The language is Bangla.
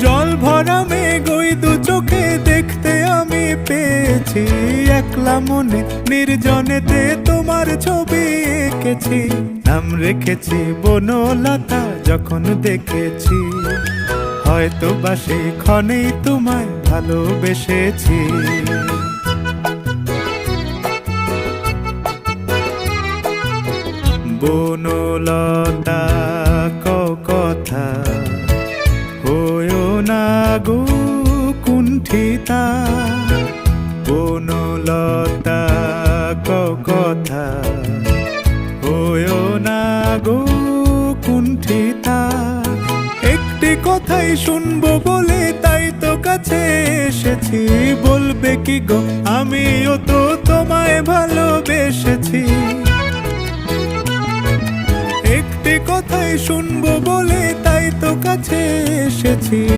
জল ভরা মেঘ ওই দু চোখে দেখতে আমি পেয়েছি, একলা মনে নির্জনেতে তোমার ছবি এঁকেছি। নাম রেখেছি বনলতা যখন দেখেছি, হয়তো বা সেই ক্ষণেই তোমায় ভালোবেসেছি। বনলতা কথা হয়ো না গো কুণ্ঠিতা, বনলতা কথা হয়ো না গো কুণ্ঠিতা। একটি কথাই শুনবো বলে তাই তো কাছে এসেছি, বলবে কি গো আমিও তো তোমায় ভালোবেসেছি। একটি কথাই শুনবো বলে তাই তো কাছে এসেছি।